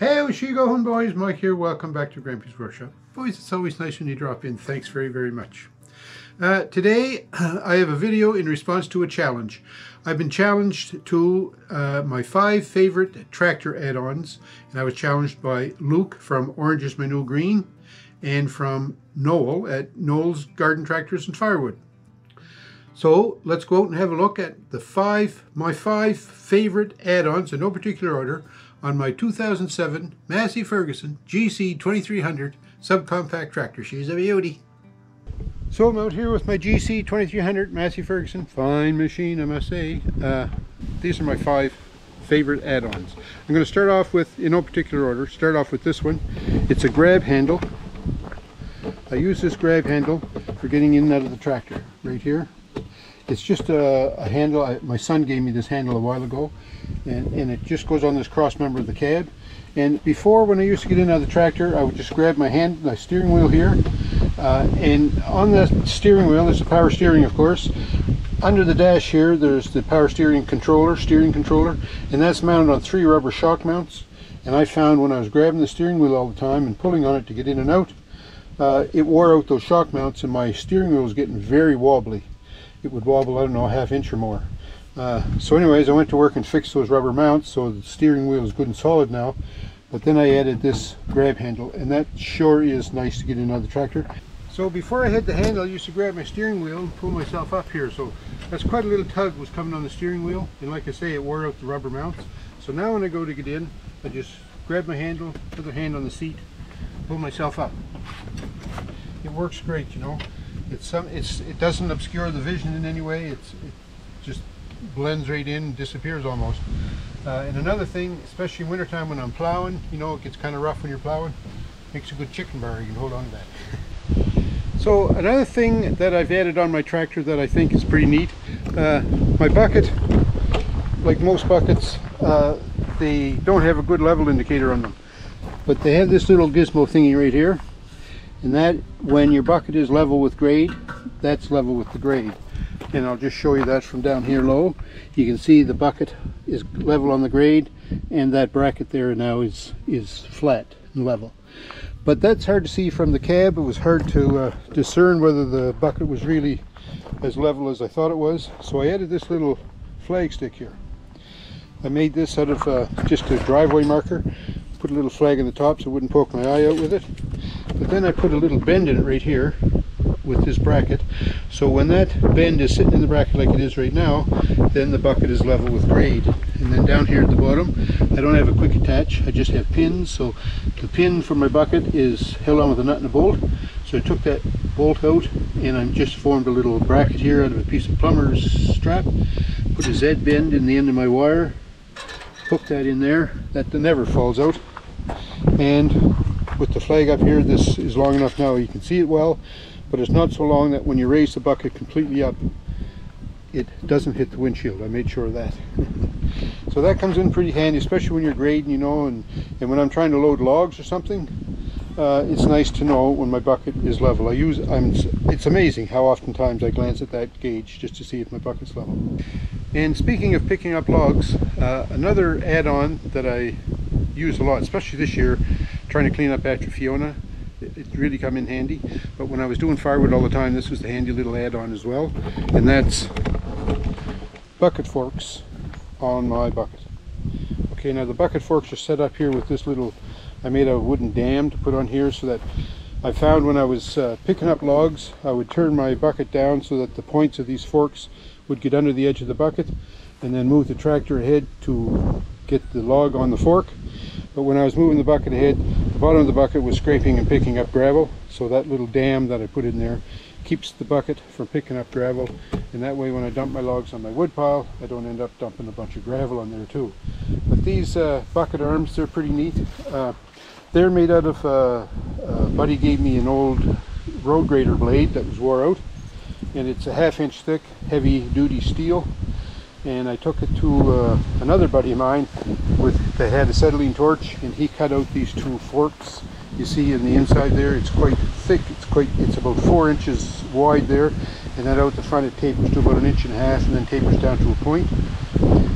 Hey, where you going, boys? Mike here. Welcome back to Grampie's Workshop. Boys, it's always nice when you drop in. Thanks very, very much. Today, I have a video in response to a challenge. I've been challenged to my 5 favorite tractor add-ons, and I was challenged by Luke from Orange is My New Green and from Noel at Noel's Garden Tractors and Firewood. So let's go out and have a look at my 5 favorite add-ons in no particular order on my 2007 Massey Ferguson GC2300 subcompact tractor. She's a beauty. So I'm out here with my GC2300 Massey Ferguson. Fine machine, I must say. These are my 5 favorite add-ons. I'm going to start off with, in no particular order, start off with this one. It's a grab handle. I use this grab handle for getting in and out of the tractor right here. It's just a handle. My son gave me this handle a while ago, and it just goes on this cross member of the cab. And before, when I used to get in and out of the tractor, I would just grab my steering wheel here, and on the steering wheel there's the power steering, of course. Under the dash here there's the power steering controller, and that's mounted on 3 rubber shock mounts. And I found when I was grabbing the steering wheel all the time and pulling on it to get in and out, it wore out those shock mounts, and my steering wheel was getting very wobbly. It would wobble, I don't know, a ½ inch or more. So anyways, I went to work and fixed those rubber mounts, so the steering wheel is good and solid now. But then I added this grab handle, and that sure is nice to get in and out of the tractor. So before I had the handle, I used to grab my steering wheel and pull myself up here. So that's quite a little tug was coming on the steering wheel, and like I say, it wore out the rubber mounts. So now when I go to get in, I just grab my handle, other hand on the seat, pull myself up. It works great, you know. It doesn't obscure the vision in any way. It just blends right in, disappears almost. And another thing, especially in wintertime when I'm plowing, you know, it gets kind of rough when you're plowing. Makes a good chicken bar. You can hold on to that. So another thing that I've added on my tractor that I think is pretty neat, my bucket, like most buckets, they don't have a good level indicator on them, but they have this little gizmo thingy right here. And that, when your bucket is level with grade, that's level with the grade. And I'll just show you that from down here low. You can see the bucket is level on the grade, and that bracket there now is flat and level. But that's hard to see from the cab. It was hard to discern whether the bucket was really as level as I thought it was. So I added this little flag stick here. I made this out of just a driveway marker. Put a little flag on the top so it wouldn't poke my eye out with it. But then I put a little bend in it right here with this bracket, so when that bend is sitting in the bracket like it is right now, then the bucket is level with grade. And then down here at the bottom, I don't have a quick attach, I just have pins. So the pin for my bucket is held on with a nut and a bolt. So I took that bolt out, and I just formed a little bracket here out of a piece of plumber's strap. Put a Z bend in the end of my wire, hook that in there, that never falls out. And with the flag up here, this is long enough now you can see it well, but it's not so long that when you raise the bucket completely up, it doesn't hit the windshield. I made sure of that. So that comes in pretty handy, especially when you're grading, you know, and when I'm trying to load logs or something. It's nice to know when my bucket is level. It's amazing how oftentimes I glance at that gauge just to see if my bucket's level. And speaking of picking up logs, another add-on that I use a lot, especially this year, trying to clean up after Fiona, it really come in handy. But when I was doing firewood all the time, this was the handy little add-on as well, and that's bucket forks on my bucket. Okay, now the bucket forks are set up here with this little, I made a wooden dam to put on here, so that I found when I was picking up logs, I would turn my bucket down so that the points of these forks would get under the edge of the bucket, and then move the tractor ahead to get the log on the fork. But when I was moving the bucket ahead, the bottom of the bucket was scraping and picking up gravel, so that little dam that I put in there keeps the bucket from picking up gravel, and that way when I dump my logs on my wood pile, I don't end up dumping a bunch of gravel on there too. But these bucket arms, they're pretty neat. They're made out of, Buddy gave me an old road grader blade that was wore out, and it's a ½ inch thick, heavy duty steel. And I took it to another buddy of mine that had a acetylene torch, and he cut out these 2 forks. You see in the inside there, it's quite thick. It's about 4 inches wide there, and then out the front it tapers to about 1.5 inches, and then tapers down to a point.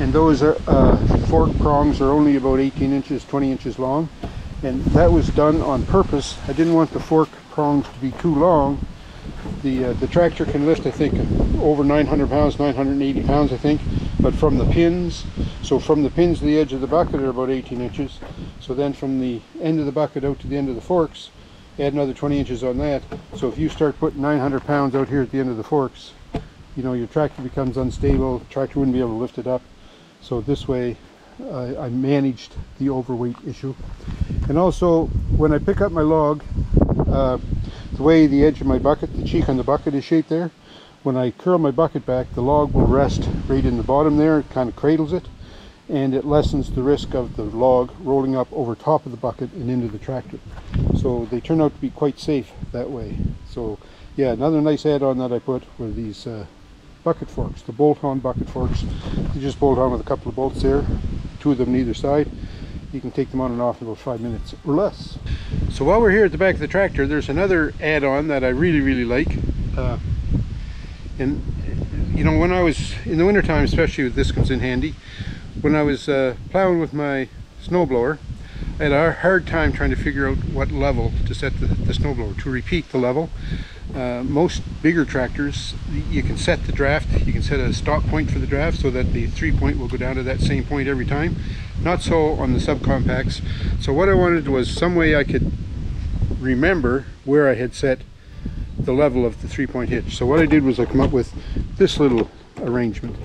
and those are fork prongs are only about 18 inches, 20 inches long, and that was done on purpose. I didn't want the fork prongs to be too long. The tractor can lift, I think, over 900 pounds, 980 pounds, I think, but from the pins, so from the pins to the edge of the bucket are about 18 inches. So then from the end of the bucket out to the end of the forks, add another 20 inches on that. So if you start putting 900 pounds out here at the end of the forks, you know, your tractor becomes unstable, the tractor wouldn't be able to lift it up. So this way I managed the overweight issue. And also when I pick up my log, the way the edge of my bucket, the cheek on the bucket is shaped there, when I curl my bucket back, the log will rest right in the bottom there. It kind of cradles it, and it lessens the risk of the log rolling up over top of the bucket and into the tractor. So they turn out to be quite safe that way. So yeah, another nice add-on that I put were these bucket forks, the bolt-on bucket forks. You just bolt on with a couple of bolts there, 2 of them on either side. You can take them on and off in about 5 minutes or less. So while we're here at the back of the tractor, there's another add-on that I really like. And you know, when I was in the wintertime, especially, this comes in handy. When I was plowing with my snowblower, I had a hard time trying to figure out what level to set the snowblower, to repeat the level. Most bigger tractors, you can set the draft, you can set a stop point for the draft so that the 3-point will go down to that same point every time. Not so on the subcompacts. So what I wanted was some way I could remember where I had set the level of the 3-point hitch. So what I did was I come up with this little arrangement.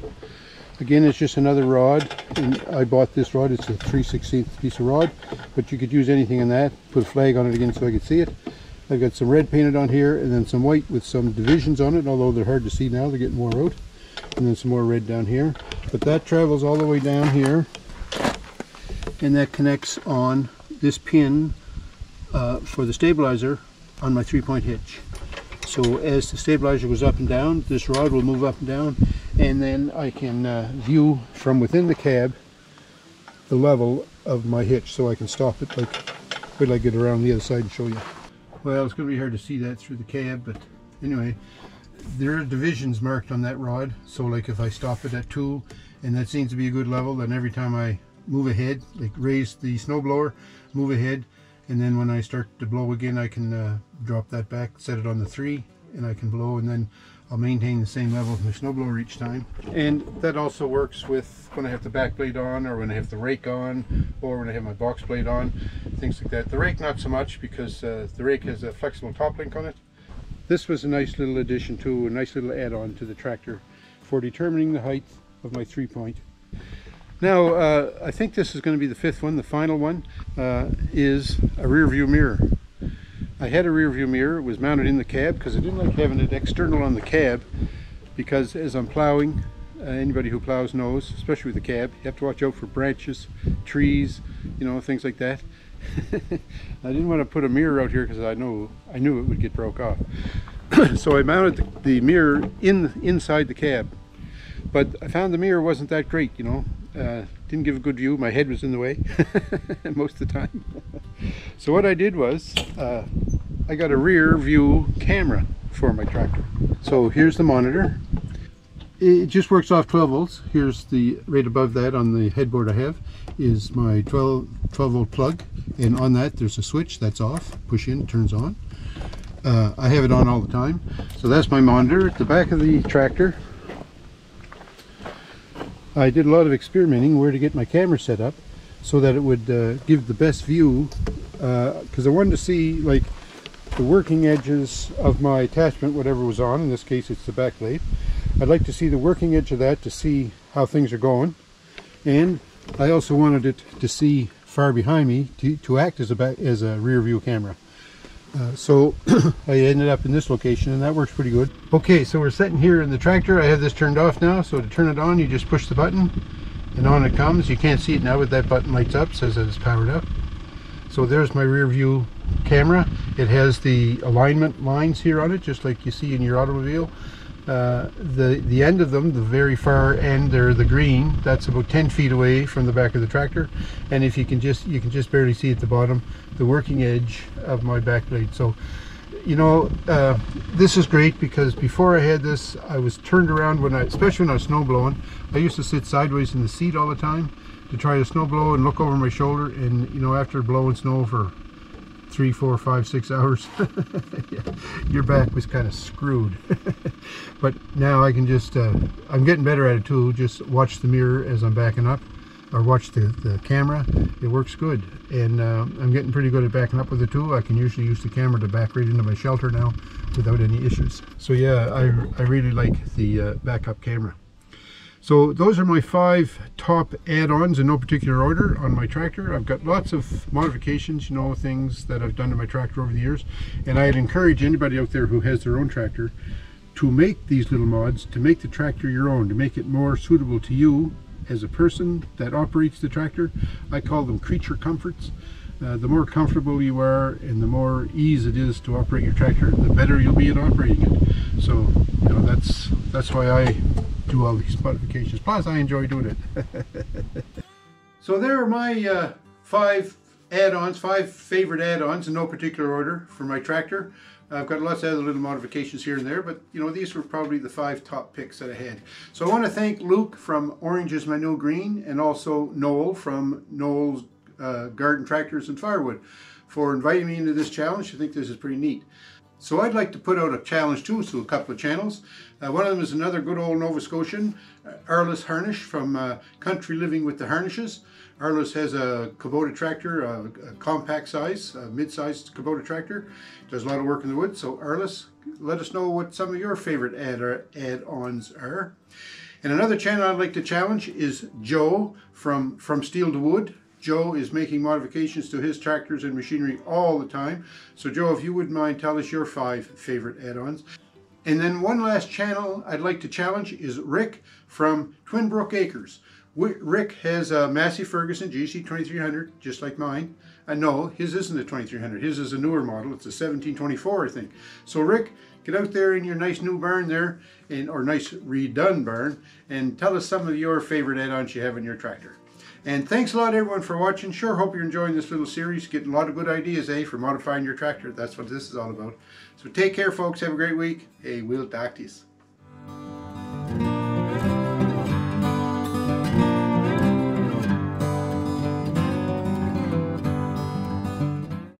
Again, it's just another rod, and I bought this rod. It's a 3/16 piece of rod, but you could use anything in that. Put a flag on it again so I could see it. I've got some red painted on here, and then some white with some divisions on it, although they're hard to see now, they're getting more out. And then some more red down here. But that travels all the way down here, and that connects on this pin for the stabilizer on my 3-point hitch. So as the stabilizer goes up and down, this rod will move up and down, and then I can view from within the cab the level of my hitch, so I can stop it. Like, wait till I get around the other side and show you. Well, it's going to be hard to see that through the cab, but anyway, there are divisions marked on that rod. So like if I stop it at 2 and that seems to be a good level, then every time I move ahead, like raise the snowblower, move ahead, and then when I start to blow again, I can drop that back, set it on the 3, and I can blow, and then I'll maintain the same level of my snowblower each time. And that also works with when I have the back blade on, or when I have the rake on, or when I have my box blade on, things like that. The rake not so much, because the rake has a flexible top link on it. This was a nice little addition to, a nice little add-on to the tractor for determining the height of my 3-point. Now, I think this is going to be the 5th one. The final one is a rear view mirror. I had a rear view mirror. It was mounted in the cab because I didn't like having it external on the cab, because as I'm plowing, anybody who plows knows, especially with the cab, you have to watch out for branches, trees, you know, things like that. I didn't want to put a mirror out here because I knew it would get broke off. So I mounted the mirror inside the cab, but I found the mirror wasn't that great, you know. Didn't give a good view. My head was in the way most of the time. So what I did was I got a rear view camera for my tractor. So here's the monitor. It just works off 12 volts. Here's the, right above that on the headboard I have is my 12 volt plug, and on that there's a switch that's off. Push in, turns on. I have it on all the time. So that's my monitor at the back of the tractor. I did a lot of experimenting where to get my camera set up so that it would give the best view, because I wanted to see like the working edges of my attachment, whatever was on. In this case it's the back blade. I'd like to see the working edge of that to see how things are going, and I also wanted it to see far behind me to act as a rear view camera. So I ended up in this location, and that works pretty good. Okay, so we're sitting here in the tractor. I have this turned off now, so to turn it on you just push the button and on it comes. You can't see it now, but that button lights up, says that it's powered up. So there's my rear view camera. It has the alignment lines here on it, just like you see in your automobile. The end of them, the very far end there, the green, that's about 10 feet away from the back of the tractor, and if you can just barely see at the bottom the working edge of my back blade. So you know, this is great because before I had this, I was turned around especially when I was snow blowing. I used to sit sideways in the seat all the time to try to snow blow and look over my shoulder, and you know, after blowing snow for 3, 4, 5, 6 hours, your back was kind of screwed. But now I can just, I'm getting better at it too, just watch the mirror as I'm backing up, or watch the camera. It works good, and I'm getting pretty good at backing up with it too. I can usually use the camera to back right into my shelter now without any issues. So yeah, I really like the backup camera. So those are my 5 top add-ons in no particular order on my tractor. I've got lots of modifications, you know, things that I've done to my tractor over the years, and I'd encourage anybody out there who has their own tractor to make these little mods, to make the tractor your own, to make it more suitable to you as a person that operates the tractor. I call them creature comforts. The more comfortable you are and the more ease it is to operate your tractor, the better you'll be at operating it. So, you know, that's why I do all these modifications. Plus, I enjoy doing it. So there are my 5 add-ons, 5 favorite add-ons in no particular order for my tractor. I've got lots of other little modifications here and there, but you know, these were probably the 5 top picks that I had. So I want to thank Luke from Orange is My New Green, and also Noel from Noel's Garden Tractors and Firewood for inviting me into this challenge. I think this is pretty neat. So I'd like to put out a challenge too, so a couple of channels. One of them is another good old Nova Scotian, Arliss Harnish from Country Living with the Harnishes. Arliss has a Kubota tractor, a compact size, a mid-sized Kubota tractor. Does a lot of work in the woods. So Arliss, let us know what some of your favorite add-ons are. And another channel I'd like to challenge is Joe from Steel to Wood. Joe is making modifications to his tractors and machinery all the time. So Joe, if you wouldn't mind, tell us your 5 favorite add-ons. And then one last channel I'd like to challenge is Rick from Twin Brook Acres. Rick has a Massey Ferguson GC2300, just like mine. No, his isn't a 2300. His is a newer model. It's a 1724, I think. So Rick, get out there in your nice new barn there, or nice redone barn, and tell us some of your favorite add-ons you have in your tractor. And thanks a lot, everyone, for watching. Sure hope you're enjoying this little series. Getting a lot of good ideas, for modifying your tractor. That's what this is all about. So take care, folks. Have a great week. Hey, we'll talk to you.